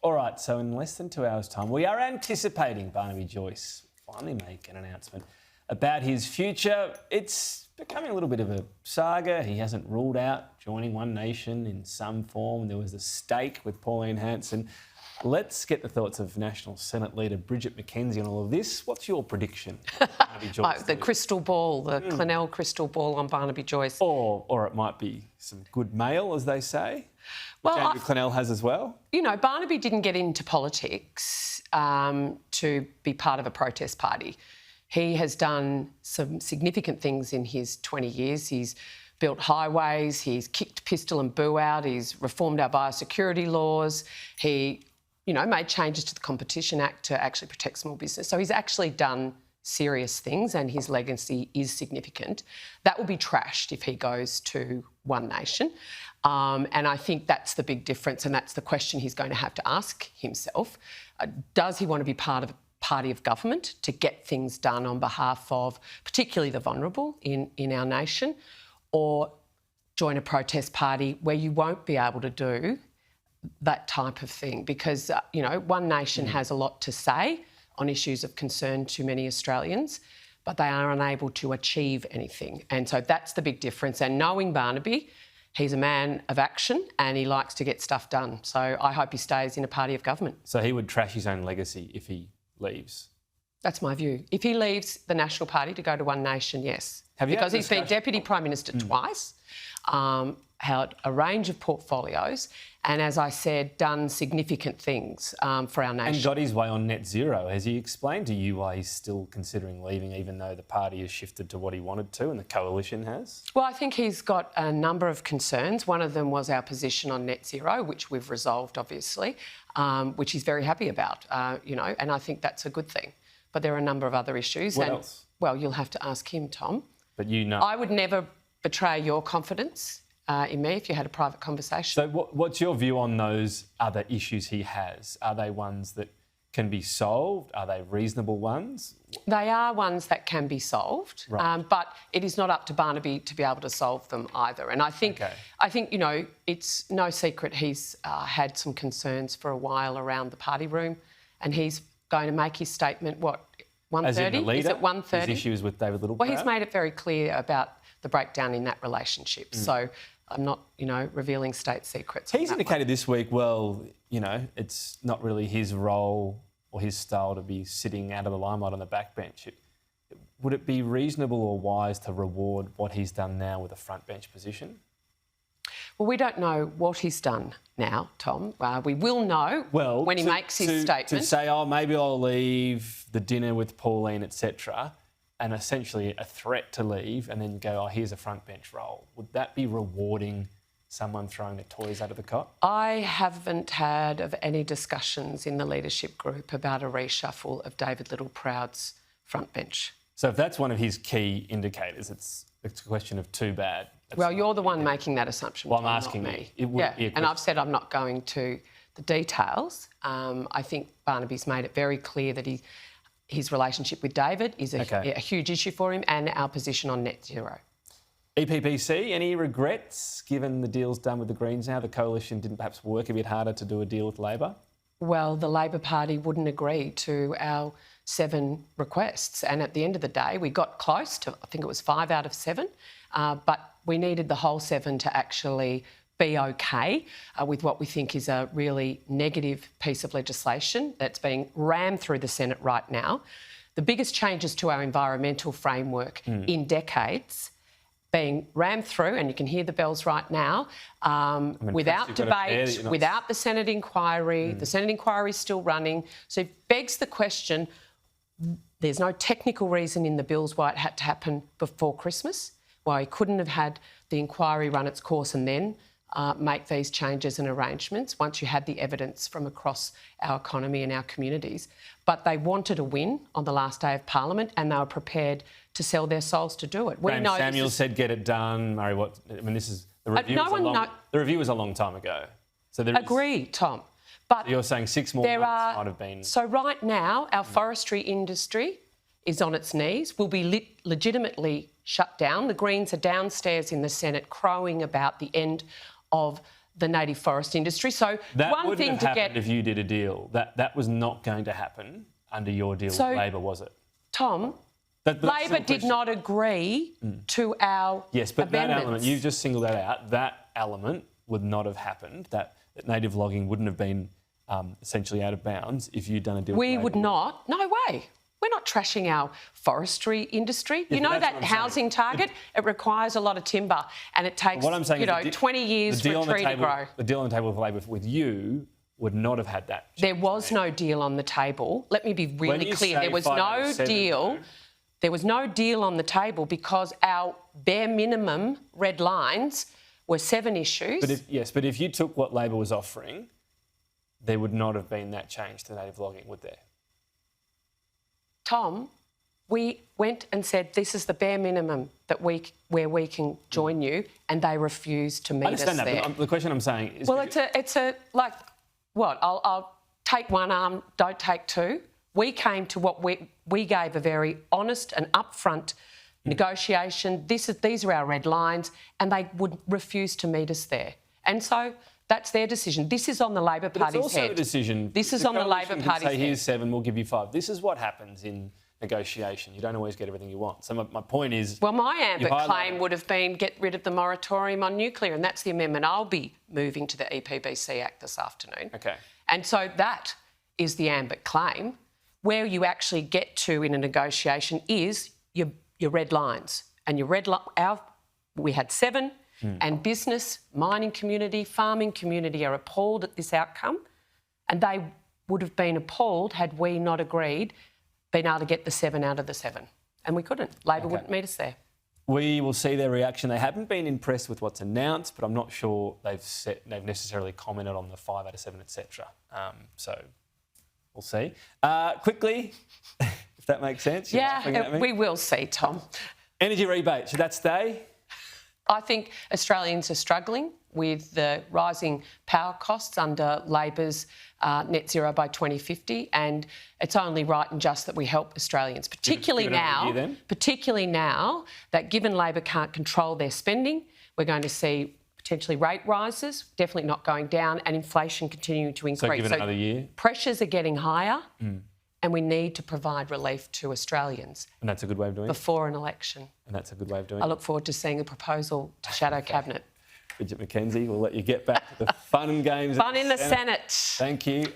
All right, so in less than 2 hours' time, we are anticipating Barnaby Joyce finally make an announcement about his future. It's becoming a little bit of a saga. He hasn't ruled out joining One Nation in some form. There was a stake with Pauline Hanson. Let's get the thoughts of National Senate Leader Bridget McKenzie on all of this. What's your prediction? The crystal ball, the Clennell crystal ball on Barnaby Joyce. Or it might be some good mail, as they say. Well, Andrew Clennell has as well. You know, Barnaby didn't get into politics to be part of a protest party. He has done some significant things in his 20 years. He's built highways, he's kicked pistol and boo out, he's reformed our biosecurity laws, he, you know, made changes to the Competition Act to actually protect small business. So he's actually done serious things and his legacy is significant. That will be trashed if he goes to One Nation. And I think that's the big difference, and that's the question he's going to have to ask himself. Does he want to be part of a party of government to get things done on behalf of particularly the vulnerable in our nation, or join a protest party where you won't be able to do that type of thing? Because, you know, One Nation has a lot to say on issues of concern to many Australians, but they are unable to achieve anything. And so that's the big difference. And knowing Barnaby, he's a man of action and he likes to get stuff done. So I hope he stays in a party of government. So he would trash his own legacy if he leaves? That's my view. If he leaves the National Party to go to One Nation, yes. Because he's been Deputy Prime Minister twice, held a range of portfolios, and as I said, done significant things for our nation. And got his way on net zero. Has he explained to you why he's still considering leaving, even though the party has shifted to what he wanted to and the coalition has? Well, I think he's got a number of concerns. One of them was our position on net zero, which we've resolved, obviously, which he's very happy about, you know, and I think that's a good thing. But there are a number of other issues. What else? Well, you'll have to ask him, Tom. But you know. I would never betray your confidence in me if you had a private conversation. So what's your view on those other issues he has? Are they ones that can be solved? Are they reasonable ones? They are ones that can be solved, right. But it is not up to Barnaby to be able to solve them either. And I think, you know, it's no secret he's had some concerns for a while around the party room, and he's going to make his statement, what, 1:30? As in the leader? Is it 1:30? His issues with David Littleproud? Well, he's made it very clear about the breakdown in that relationship. So I'm not, you know, revealing state secrets. He's indicated this week, well, you know, it's not really his role or his style to be sitting out of the limelight on the backbench. Would it be reasonable or wise to reward what he's done now with a front bench position? Well, we don't know what he's done now, Tom. We will know when he makes his statement. To say, oh, maybe I'll leave the dinner with Pauline, etc., and essentially a threat to leave, and then go, oh, here's a front bench role. Would that be rewarding someone throwing their toys out of the cot? I haven't had of any discussions in the leadership group about a reshuffle of David Littleproud's front bench. So if that's one of his key indicators, it's a question of too bad. Well, you're the one making that assumption. Well, Tom, I'm asking not me. It would be a and I've said I'm not going to the details. I think Barnaby's made it very clear that his relationship with David is a huge issue for him, and our position on net zero. EPPC, any regrets given the deal's done with the Greens now? The coalition didn't perhaps work a bit harder to do a deal with Labor? Well, the Labor Party wouldn't agree to our 7 requests, and at the end of the day, we got close to, I think it was 5 out of 7, but we needed the whole 7 to actually be okay with what we think is a really negative piece of legislation that's being rammed through the Senate right now. The biggest changes to our environmental framework in decades being rammed through, and you can hear the bells right now, without debate, without the Senate inquiry. The Senate inquiry is still running. So it begs the question, there's no technical reason in the bills why it had to happen before Christmas, why he couldn't have had the inquiry run its course and then make these changes and arrangements once you had the evidence from across our economy and our communities. But they wanted a win on the last day of Parliament, and they were prepared to sell their souls to do it. Graham Samuel said, "Get it done." Murray, this is the review. The review was a long time ago. So agree, Tom. But so you're saying 6 more months might have been. So right now, our forestry industry is on its knees. Will be legitimately shut down. The Greens are downstairs in the Senate crowing about the end of the native forest industry. So That one wouldn't thing have to happened get... if you did a deal. That was not going to happen under your deal with Labor, was it? Tom, But Labor did not agree to our Yes, but that amendments. element, you've just singled that out. That element would not have happened. That native logging wouldn't have been essentially out of bounds if you'd done a deal with We Labor. would not. No way. We're not trashing our forestry industry. Yeah, you but know that's that what I'm housing saying. target, it requires a lot of timber and it takes, What I'm saying is 20 years for a tree to grow. The deal on the table with Labor with you would not have had that. There was no deal on the table. Let me be really clear. There was no deal. There was no deal on the table because our bare minimum red lines were 7 issues. But if you took what Labor was offering, there would not have been that change to native logging, would there? Tom, we went and said this is the bare minimum where we can join you, and they refused to meet us there. I understand that, but the question I'm saying is... Well, it's a like what? I'll take one arm, don't take two. We came to what we gave a very honest and upfront negotiation. These are our red lines, and they would refuse to meet us there. And so that's their decision. This is on the Labor Party's head. It's also a decision. This is on the Labor Party's head. Here's 7, we'll give you 5. This is what happens in negotiation. You don't always get everything you want. So my point is... Well, my ambit claim would have been get rid of the moratorium on nuclear, and that's the amendment I'll be moving to the EPBC Act this afternoon. Okay. And so that is the ambit claim. Where you actually get to in a negotiation is your red lines. And your we had 7, and business, mining community, farming community are appalled at this outcome, and they would have been appalled had we not agreed, been able to get the 7 out of the 7. And we couldn't. Labor wouldn't meet us there. We will see their reaction. They haven't been impressed with what's announced, but I'm not sure they've necessarily commented on the 5 out of 7, etc. So we'll see. Quickly, if that makes sense. Yeah, we will see, Tom. Energy rebate, should that stay? I think Australians are struggling with the rising power costs under Labor's net zero by 2050, and it's only right and just that we help Australians, particularly now that given Labor can't control their spending, we're going to see potentially rate rises, definitely not going down, and inflation continuing to increase. So give it another year? Pressures are getting higher, and we need to provide relief to Australians. And that's a good way of doing it? Before an election. And that's a good way of doing it? I look forward to seeing a proposal to shadow cabinet. Bridget McKenzie, we'll let you get back to the fun and games. Fun in the Senate. Thank you.